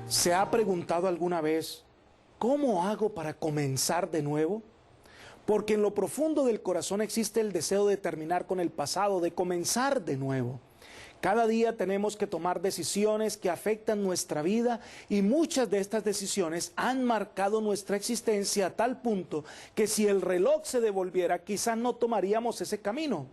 ¿Se ha preguntado alguna vez, cómo hago para comenzar de nuevo? Porque en lo profundo del corazón existe el deseo de terminar con el pasado, de comenzar de nuevo. Cada día tenemos que tomar decisiones que afectan nuestra vida y muchas de estas decisiones han marcado nuestra existencia a tal punto que si el reloj se devolviera, quizás no tomaríamos ese camino.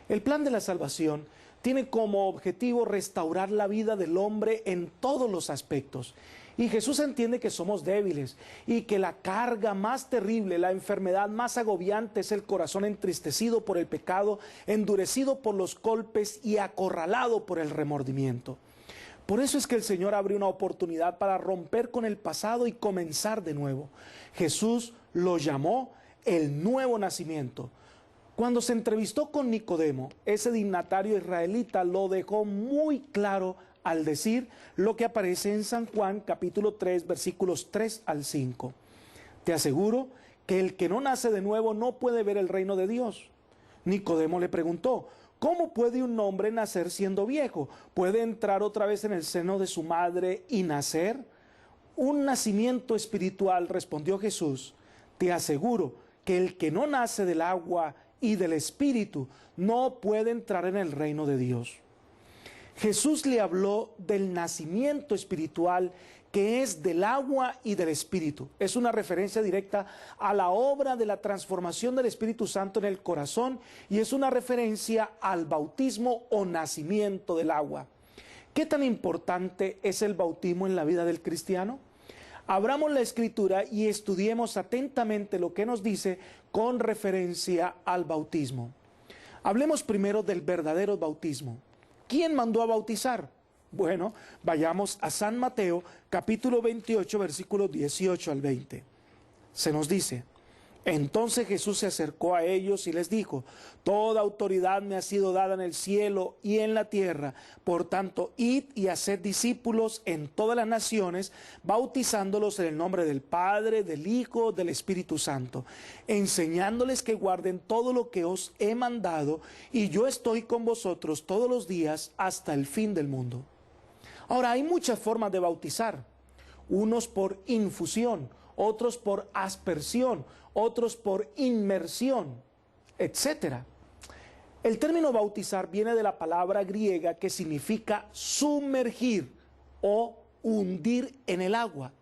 El plan de la salvación tiene como objetivo restaurar la vida del hombre en todos los aspectos. Y Jesús entiende que somos débiles y que la carga más terrible, la enfermedad más agobiante es el corazón entristecido por el pecado, endurecido por los golpes y acorralado por el remordimiento. Por eso es que el Señor abre una oportunidad para romper con el pasado y comenzar de nuevo. Jesús lo llamó el nuevo nacimiento. Cuando se entrevistó con Nicodemo, ese dignatario israelita lo dejó muy claro al decir lo que aparece en San Juan capítulo 3 versículos 3 al 5. Te aseguro que el que no nace de nuevo no puede ver el reino de Dios. Nicodemo le preguntó, ¿cómo puede un hombre nacer siendo viejo? ¿Puede entrar otra vez en el seno de su madre y nacer? Un nacimiento espiritual, respondió Jesús. Te aseguro que el que no nace del agua y del Espíritu no puede entrar en el reino de Dios. Jesús le habló del nacimiento espiritual que es del agua y del Espíritu. Es una referencia directa a la obra de la transformación del Espíritu Santo en el corazón y es una referencia al bautismo o nacimiento del agua. ¿Qué tan importante es el bautismo en la vida del cristiano? Abramos la Escritura y estudiemos atentamente lo que nos dice con referencia al bautismo. Hablemos primero del verdadero bautismo. ¿Quién mandó a bautizar? Bueno, vayamos a San Mateo, capítulo 28, versículos 18 al 20. Se nos dice, entonces Jesús se acercó a ellos y les dijo, toda autoridad me ha sido dada en el cielo y en la tierra, por tanto, id y haced discípulos en todas las naciones, bautizándolos en el nombre del Padre, del Hijo, del Espíritu Santo, enseñándoles que guarden todo lo que os he mandado, y yo estoy con vosotros todos los días hasta el fin del mundo. Ahora, hay muchas formas de bautizar, unos por infusión, otros por aspersión, otros por inmersión, etc. El término bautizar viene de la palabra griega que significa sumergir o hundir en el agua.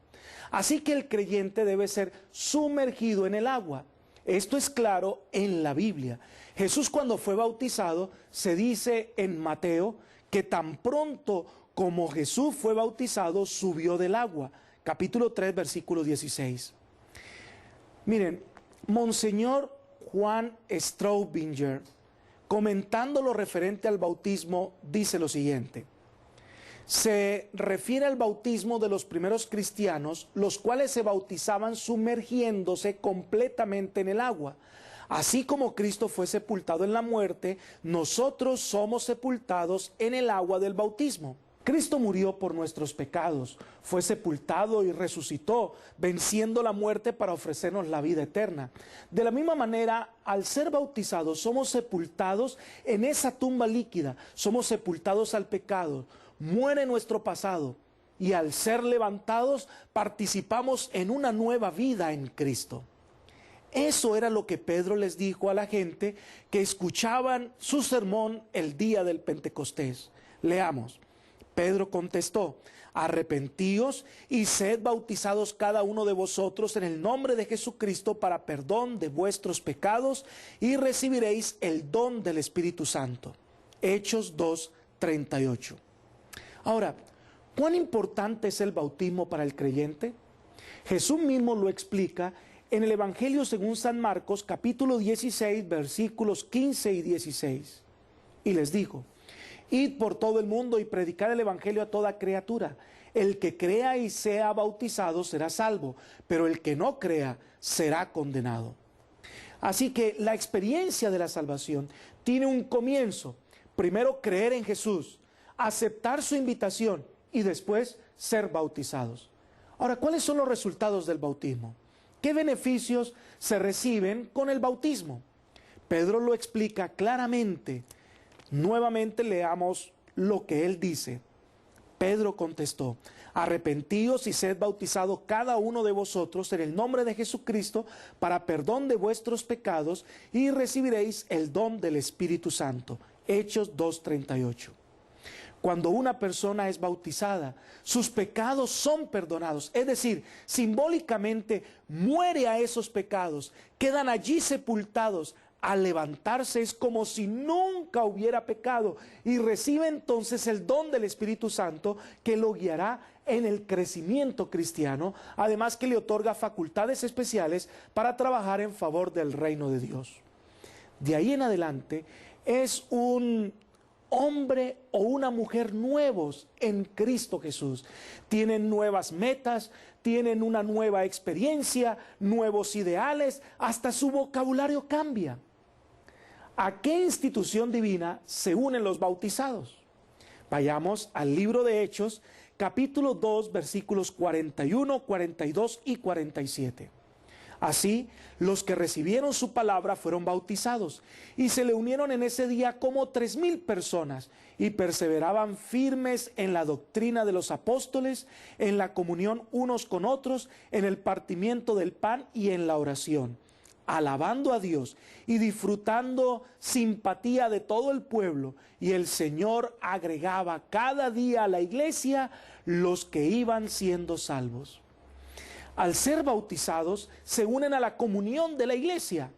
Así que el creyente debe ser sumergido en el agua. Esto es claro en la Biblia. Jesús cuando fue bautizado, se dice en Mateo que tan pronto como Jesús fue bautizado, subió del agua. Capítulo 3, versículo 16. Miren, Monseñor Juan Straubinger, comentando lo referente al bautismo, dice lo siguiente. Se refiere al bautismo de los primeros cristianos, los cuales se bautizaban sumergiéndose completamente en el agua. Así como Cristo fue sepultado en la muerte, nosotros somos sepultados en el agua del bautismo. Cristo murió por nuestros pecados, fue sepultado y resucitó, venciendo la muerte para ofrecernos la vida eterna. De la misma manera, al ser bautizados, somos sepultados en esa tumba líquida, somos sepultados al pecado, muere nuestro pasado y al ser levantados, participamos en una nueva vida en Cristo. Eso era lo que Pedro les dijo a la gente que escuchaban su sermón el día del Pentecostés. Leamos. Pedro contestó, arrepentíos y sed bautizados cada uno de vosotros en el nombre de Jesucristo para perdón de vuestros pecados y recibiréis el don del Espíritu Santo. Hechos 2:38. Ahora, ¿cuán importante es el bautismo para el creyente? Jesús mismo lo explica en el Evangelio según San Marcos, capítulo 16, versículos 15 y 16. Y les dijo, id por todo el mundo y predicad el evangelio a toda criatura. El que crea y sea bautizado será salvo, pero el que no crea será condenado. Así que la experiencia de la salvación tiene un comienzo. Primero creer en Jesús, aceptar su invitación y después ser bautizados. Ahora, ¿cuáles son los resultados del bautismo? ¿Qué beneficios se reciben con el bautismo? Pedro lo explica claramente. Nuevamente leamos lo que él dice. Pedro contestó: arrepentíos y sed bautizados cada uno de vosotros en el nombre de Jesucristo para perdón de vuestros pecados y recibiréis el don del Espíritu Santo. Hechos 2:38. Cuando una persona es bautizada, sus pecados son perdonados. Es decir, simbólicamente muere a esos pecados, quedan allí sepultados. Al levantarse es como si nunca hubiera pecado y recibe entonces el don del Espíritu Santo que lo guiará en el crecimiento cristiano, además que le otorga facultades especiales para trabajar en favor del reino de Dios. De ahí en adelante es un hombre o una mujer nuevos en Cristo Jesús. Tienen nuevas metas, tienen una nueva experiencia, nuevos ideales, hasta su vocabulario cambia. ¿A qué institución divina se unen los bautizados? Vayamos al libro de Hechos, capítulo 2, versículos 41, 42 y 47. Así, los que recibieron su palabra fueron bautizados, y se le unieron en ese día como 3,000 personas, y perseveraban firmes en la doctrina de los apóstoles, en la comunión unos con otros, en el partimiento del pan y en la oración, alabando a Dios y disfrutando simpatía de todo el pueblo, y el Señor agregaba cada día a la iglesia los que iban siendo salvos. Al ser bautizados, se unen a la comunión de la iglesia.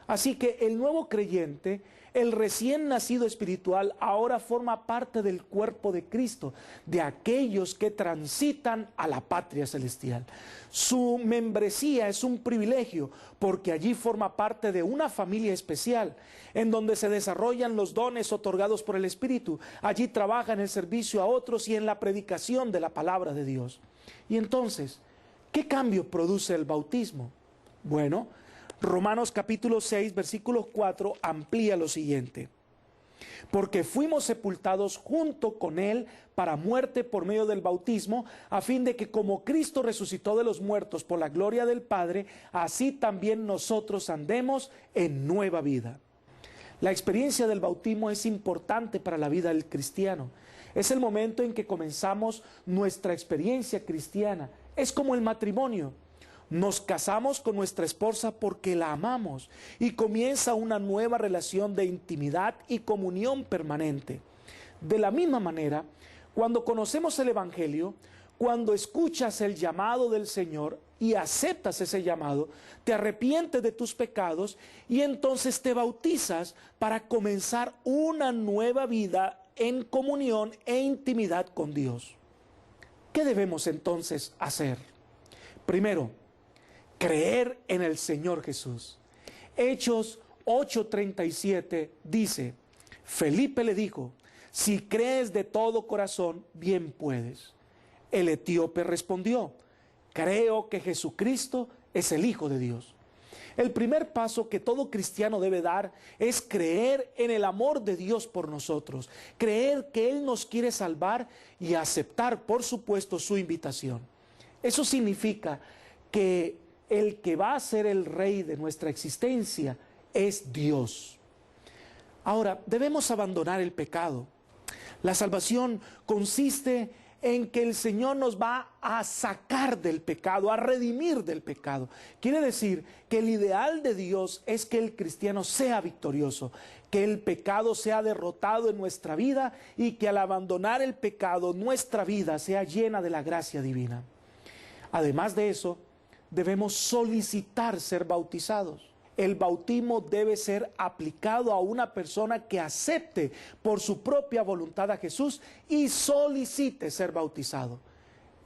Así que el nuevo creyente, el recién nacido espiritual, ahora forma parte del cuerpo de Cristo, de aquellos que transitan a la patria celestial. Su membresía es un privilegio, porque allí forma parte de una familia especial, en donde se desarrollan los dones otorgados por el Espíritu. Allí trabaja en el servicio a otros y en la predicación de la palabra de Dios. Y entonces, ¿qué cambio produce el bautismo? Bueno, Romanos capítulo 6, versículo 4 amplía lo siguiente: porque fuimos sepultados junto con Él para muerte por medio del bautismo, a fin de que como Cristo resucitó de los muertos por la gloria del Padre, así también nosotros andemos en nueva vida. La experiencia del bautismo es importante para la vida del cristiano. Es el momento en que comenzamos nuestra experiencia cristiana. Es como el matrimonio. Nos casamos con nuestra esposa porque la amamos y comienza una nueva relación de intimidad y comunión permanente. De la misma manera, cuando conocemos el Evangelio, cuando escuchas el llamado del Señor y aceptas ese llamado, te arrepientes de tus pecados y entonces te bautizas para comenzar una nueva vida en comunión e intimidad con Dios. ¿Qué debemos entonces hacer? Primero, creer en el Señor Jesús. Hechos 8:37 dice: Felipe le dijo: si crees de todo corazón, bien puedes. El etíope respondió: creo que Jesucristo es el Hijo de Dios. El primer paso que todo cristiano debe dar es creer en el amor de Dios por nosotros, creer que Él nos quiere salvar y aceptar, por supuesto, su invitación. Eso significa que el que va a ser el rey de nuestra existencia es Dios. Ahora, debemos abandonar el pecado. La salvación consiste en que el Señor nos va a sacar del pecado, a redimir del pecado. Quiere decir que el ideal de Dios es que el cristiano sea victorioso, que el pecado sea derrotado en nuestra vida y que al abandonar el pecado, nuestra vida sea llena de la gracia divina. Además de eso, debemos solicitar ser bautizados. El bautismo debe ser aplicado a una persona que acepte por su propia voluntad a Jesús y solicite ser bautizado.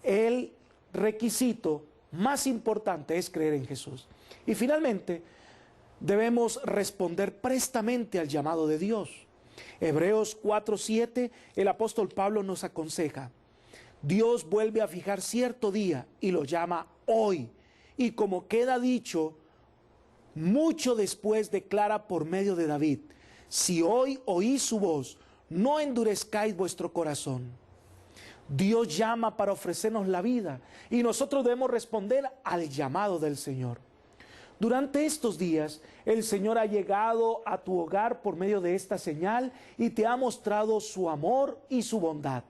El requisito más importante es creer en Jesús. Y finalmente, debemos responder prestamente al llamado de Dios. Hebreos 4:7, el apóstol Pablo nos aconseja: Dios vuelve a fijar cierto día y lo llama hoy. Y como queda dicho, mucho después declara por medio de David: si hoy oís su voz, no endurezcáis vuestro corazón. Dios llama para ofrecernos la vida y nosotros debemos responder al llamado del Señor. Durante estos días, el Señor ha llegado a tu hogar por medio de esta señal y te ha mostrado su amor y su bondad.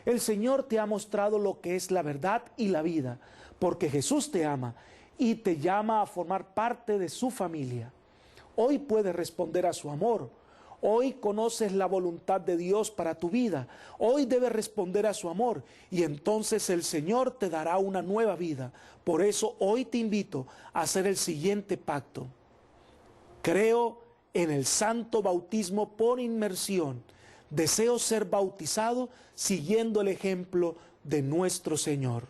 El Señor te ha mostrado lo que es la verdad y la vida, porque Jesús te ama y te llama a formar parte de su familia. Hoy puedes responder a su amor. Hoy conoces la voluntad de Dios para tu vida. Hoy debes responder a su amor y entonces el Señor te dará una nueva vida. Por eso hoy te invito a hacer el siguiente pacto. Creo en el santo bautismo por inmersión. Deseo ser bautizado siguiendo el ejemplo de nuestro Señor.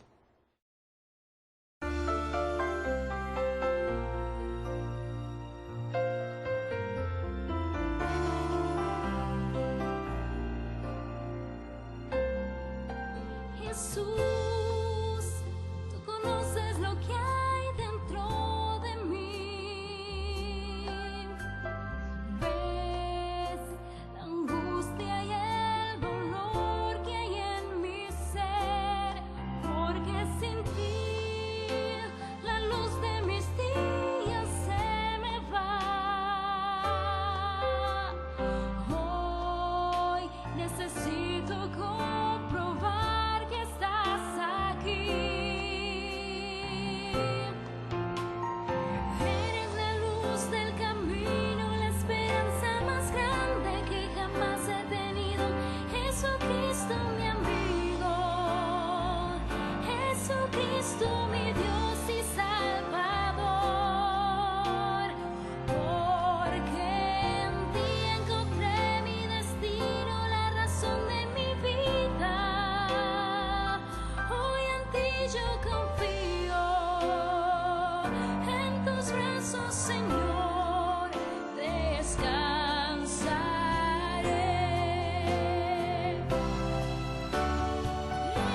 Jesús, tú conoces lo que hay dentro de mí. Ves la angustia y el dolor que hay en mi ser, porque sin ti la luz de mis días se me va. Hoy necesito comprobar que estás aquí. Eres la luz del camino, la esperanza más grande que jamás he tenido. Jesucristo mi amigo, Jesucristo mi Dios y Salvador. Porque en ti encontré mi destino, la razón de mi vida. Hoy en ti yo confío, en tus brazos, Señor, descansaré.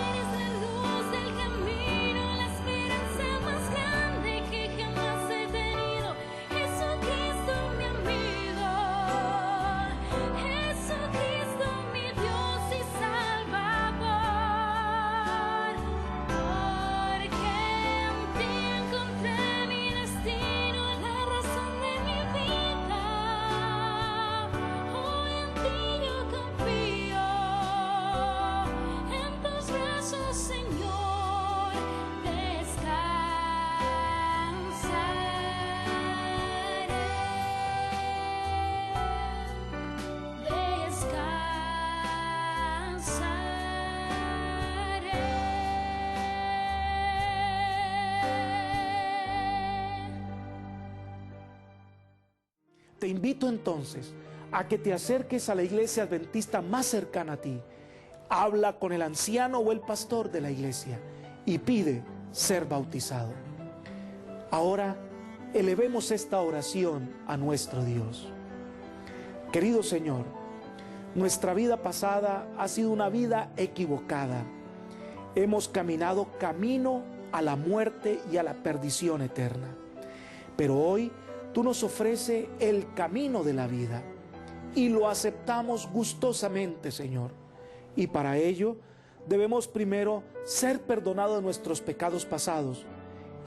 Eres la luz del camino, la esperanza más grande que jamás he tenido. Jesucristo mi amigo, Jesucristo mi Dios y Salvador. Porque en ti encontré mi destino, la razón de mi vida. Hoy en ti yo confío, en tus brazos, Señor, descansaré. Te invito entonces a que te acerques a la iglesia adventista más cercana a ti. Habla con el anciano o el pastor de la iglesia y pide ser bautizado. Ahora elevemos esta oración a nuestro Dios. Querido Señor, nuestra vida pasada ha sido una vida equivocada. Hemos caminado camino a la muerte y a la perdición eterna. Pero hoy tú nos ofreces el camino de la vida y lo aceptamos gustosamente, Señor. Y para ello debemos primero ser perdonados de nuestros pecados pasados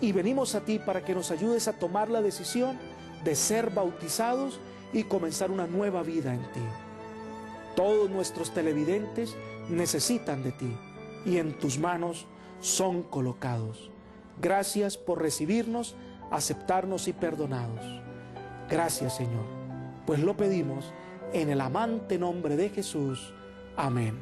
y venimos a ti para que nos ayudes a tomar la decisión de ser bautizados y comenzar una nueva vida en ti. Todos nuestros televidentes necesitan de ti y en tus manos son colocados. Gracias por recibirnos, aceptarnos y perdonarnos. Gracias, Señor, pues lo pedimos en el amante nombre de Jesús. Amén.